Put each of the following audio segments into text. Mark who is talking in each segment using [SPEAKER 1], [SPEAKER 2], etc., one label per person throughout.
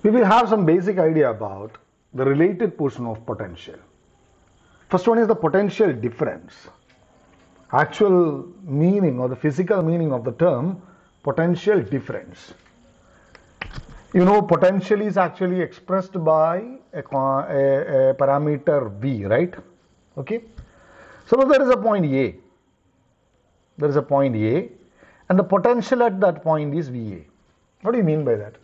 [SPEAKER 1] We will have some basic idea about the related portion of potential. First one is the potential difference. Actual meaning or the physical meaning of the term potential difference. You know, potential is actually expressed by a parameter V, right? Okay. Suppose there is a point A. There is a point A and the potential at that point is VA. What do you mean by that?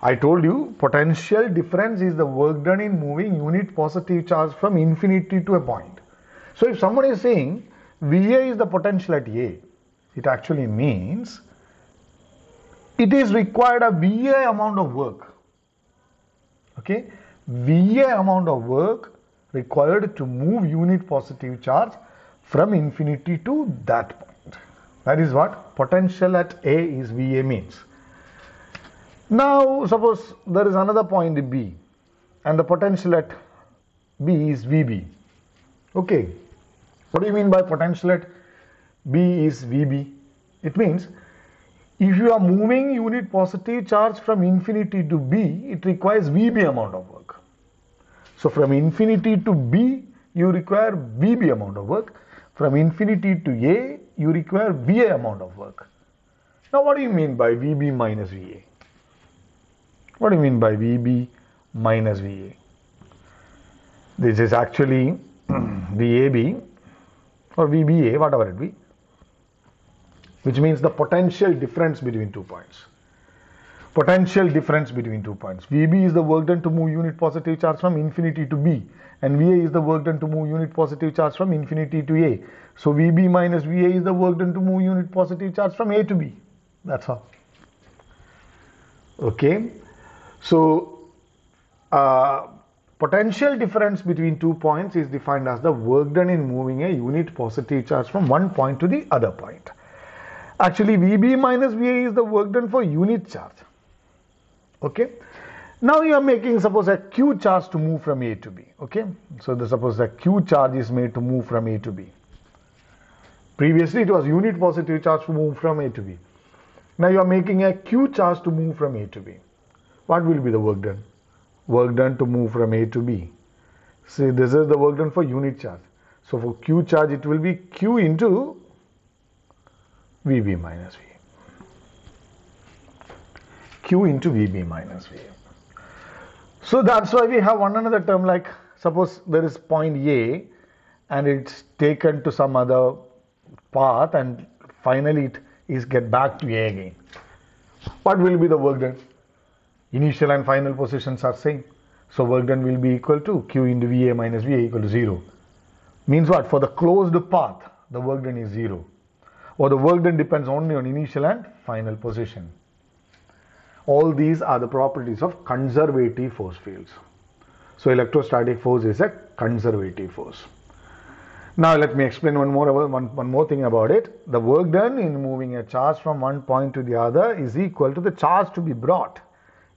[SPEAKER 1] I told you potential difference is the work done in moving unit positive charge from infinity to a point. So if someone is saying VA is the potential at A, it actually means it is required a VA amount of work. Okay, VA amount of work required to move unit positive charge from infinity to that point. That is what potential at A is VA means. Now suppose there is another point B and the potential at B is VB. Okay, what do you mean by potential at B is VB? It means if you are moving unit positive charge from infinity to B, it requires VB amount of work. So from infinity to B, you require VB amount of work. From infinity to A, you require VA amount of work. Now what do you mean by VB minus VA? What do you mean by VB minus VA? This is actually VAB or VBA, whatever it be, which means the potential difference between 2 points. Potential difference between 2 points. VB is the work done to move unit positive charge from infinity to B, and VA is the work done to move unit positive charge from infinity to A. So VB minus VA is the work done to move unit positive charge from A to B. That's all. Okay. So potential difference between 2 points is defined as the work done in moving a unit positive charge from one point to the other point. Actually, VB minus VA is the work done for unit charge. Okay. Now you are making suppose a Q charge to move from A to B. Okay. So suppose the Q charge is made to move from A to B. Previously it was unit positive charge to move from A to B. Now you are making a Q charge to move from A to B. What will be the work done? Work done to move from A to B. See, this is the work done for unit charge. So for Q charge it will be Q into VB minus VA. Q into VB minus VA. So that's why we have one another term like suppose there is point A and it's taken to some other path and finally it is get back to A again. What will be the work done? Initial and final positions are same. So work done will be equal to Q into VA minus VA equal to 0. Means what? For the closed path, the work done is 0. Or the work done depends only on initial and final position. All these are the properties of conservative force fields. So electrostatic force is a conservative force. Now let me explain one more thing about it. The work done in moving a charge from one point to the other is equal to the charge to be brought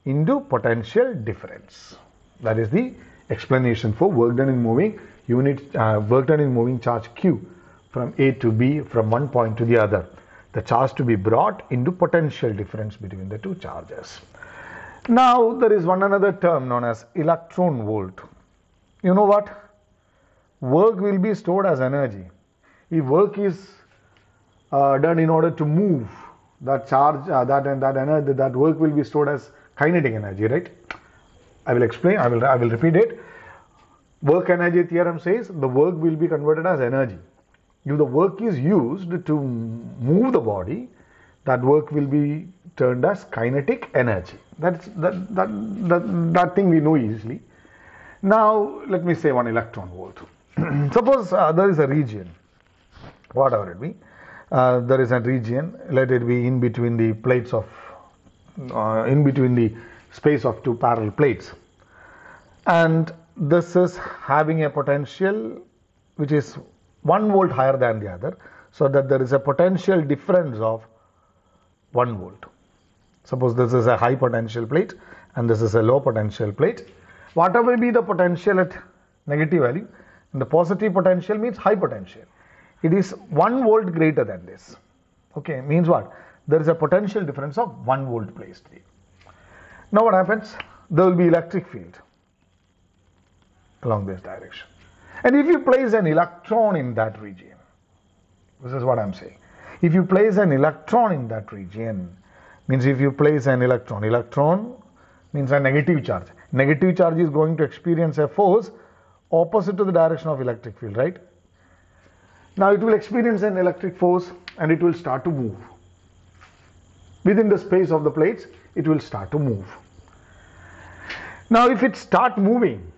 [SPEAKER 1] into potential difference. That is the explanation for work done in moving charge Q from A to B from one point to the other. The charge to be brought into potential difference between the two charges. Now there is one another term known as electron volt. You know what? Work will be stored as energy. If work is done in order to move that charge, that energy, that work will be stored as kinetic energy, right? I will explain. I will repeat it. Work energy theorem says the work will be converted as energy. If the work is used to move the body, that work will be turned as kinetic energy. That thing we know easily. Now let me say one electron volt. Suppose there is a region, whatever it be. There is a region. Let it be in between the plates of, in between the space of two parallel plates, and this is having a potential which is 1 volt higher than the other, so that there is a potential difference of 1 volt. Suppose this is a high potential plate and this is a low potential plate. Whatever be the potential at negative value, and the positive potential means high potential. It is 1 volt greater than this. Okay, means what? There is a potential difference of 1 volt placed here. Now what happens? There will be electric field along this direction. And if you place an electron in that region, this is what I'm saying. If you place an electron in that region, means if you place an electron means a negative charge. Negative charge is going to experience a force opposite to the direction of electric field, right? Now it will experience an electric force and it will start to move. Within the space of the plates, it will start to move. Now if it starts moving,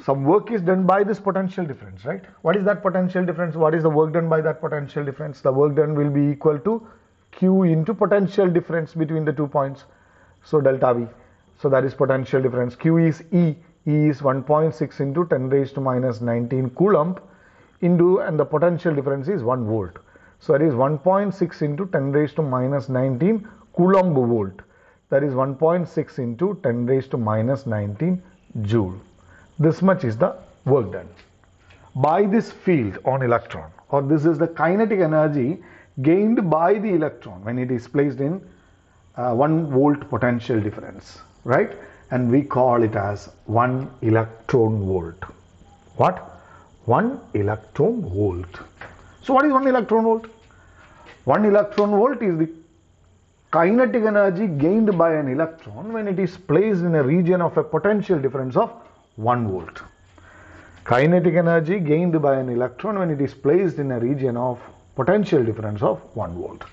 [SPEAKER 1] some work is done by this potential difference, right? What is that potential difference? What is the work done by that potential difference? The work done will be equal to Q into potential difference between the 2 points. So delta V. So that is potential difference. Q is E. E is 1.6 into 10 raised to minus 19 coulomb into, and the potential difference is 1 volt. So that is 1.6 into 10 raised to minus 19 coulomb volt. That is 1.6 into 10 raised to minus 19 joule. This much is the work done by this field on electron, or this is the kinetic energy gained by the electron when it is placed in 1 volt potential difference, right? And we call it as 1 electron volt. What? 1 electron volt. So what is 1 electron volt? 1 electron volt is the kinetic energy gained by an electron when it is placed in a region of a potential difference of 1 volt. Kinetic energy gained by an electron when it is placed in a region of potential difference of 1 volt.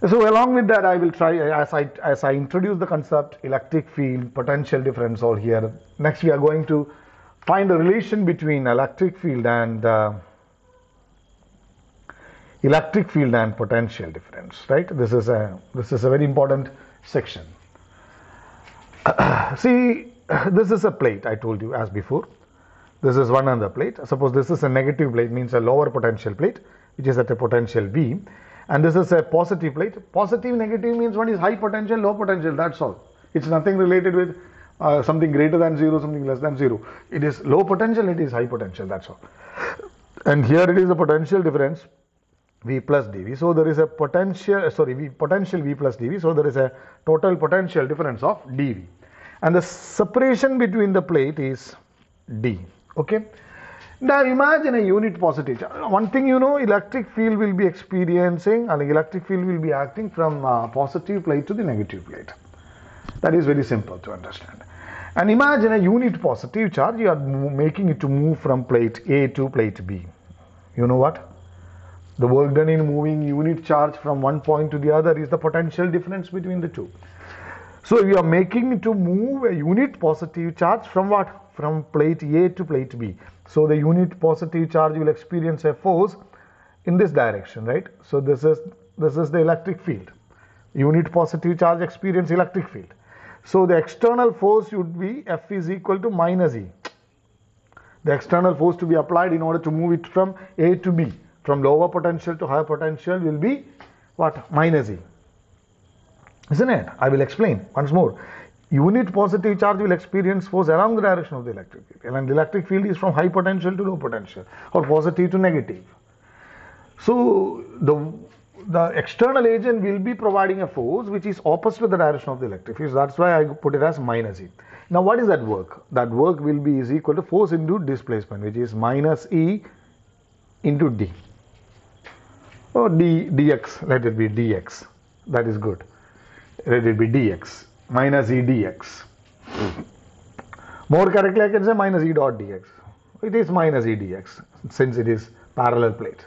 [SPEAKER 1] So along with that, I will try, as I introduce the concept electric field, potential difference all here. Next we are going to find a relation between electric field and potential difference, right? This is a very important section. See, this is a plate, I told you as before. This is one other plate. Suppose this is a negative plate, means a lower potential plate, which is at a potential V. And this is a positive plate. Positive, negative means one is high potential, low potential, that's all. It's nothing related with something greater than 0, something less than 0. It is low potential, it is high potential, that's all. And here it is a potential difference, V plus dV. So there is a potential V plus dV. So there is a total potential difference of dV. And the separation between the plate is D. Okay. Now imagine a unit positive charge. One thing you know, electric field will be experiencing, and electric field will be acting from positive plate to the negative plate. That is very simple to understand. And imagine a unit positive charge, you are making it to move from plate A to plate B. You know what? The work done in moving unit charge from one point to the other is the potential difference between the two. So we are making it to move a unit positive charge from what? From plate A to plate B. So the unit positive charge will experience a force in this direction, right? So this is the electric field. Unit positive charge experience electric field. So the external force would be F is equal to minus E. The external force to be applied in order to move it from A to B, from lower potential to higher potential, will be what? Minus E. Isn't it? I will explain once more. Unit positive charge will experience force along the direction of the electric field, and the electric field is from high potential to low potential, or positive to negative. So the external agent will be providing a force which is opposite to the direction of the electric field. That's why I put it as minus E. Now what is that work? That work will be is equal to force into displacement, which is minus E into D. Or dx, let it be dx. That is good. Let it be dx. Minus E dx. More correctly I can say minus E dot dx. It is minus E dx since it is parallel plate.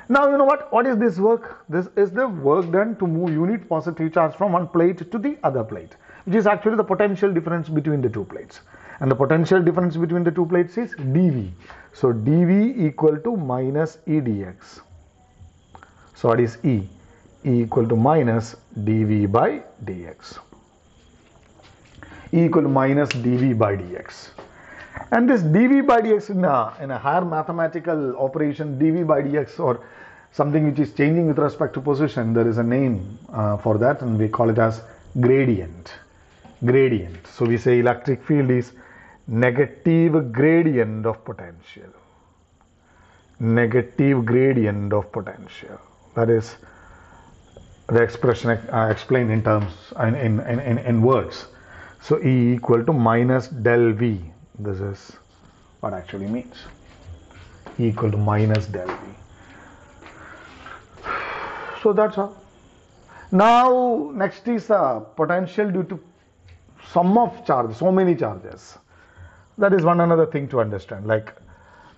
[SPEAKER 1] Now you know what? What is this work? This is the work done to move unit positive charge from one plate to the other plate, which is actually the potential difference between the two plates. And the potential difference between the two plates is dV. So dV equal to minus E dx. So what is E? E equal to minus dV by dx. E equal to minus dV by dx. And this dV by dx in a higher mathematical operation, dV by dx, or something which is changing with respect to position, there is a name for that, and we call it as gradient. Gradient. So we say electric field is negative gradient of potential. Negative gradient of potential. That is the expression explained in terms in words. So E equal to minus del V. This is what actually means. E equal to minus del V. So that's all. Now next is potential due to sum of charges, so many charges. That is one another thing to understand. Like,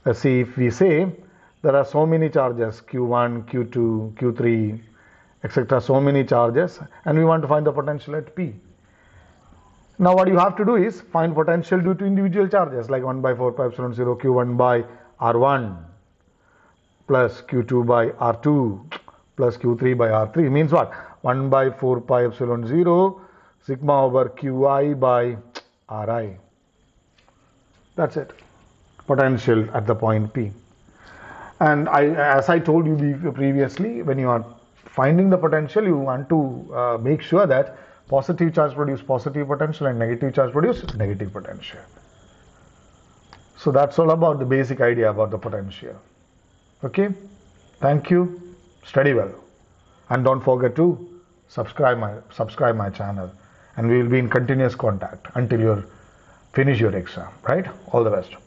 [SPEAKER 1] let's see, if we say there are so many charges, Q1, Q2, Q3, etc., so many charges, and we want to find the potential at P. Now what you have to do is find potential due to individual charges, like 1 by 4 pi epsilon 0 Q1 by R1 plus Q2 by R2 plus Q3 by R3 means what? 1 by 4 pi epsilon 0 sigma over Qi by Ri. That's it. Potential at the point P. And as I told you previously, when you are finding the potential, you want to make sure that positive charge produce positive potential and negative charge produce negative potential. So that's all about the basic idea about the potential. Okay, thank you. Study well, and don't forget to subscribe my channel, and we will be in continuous contact until you finish your exam. Right? All the best.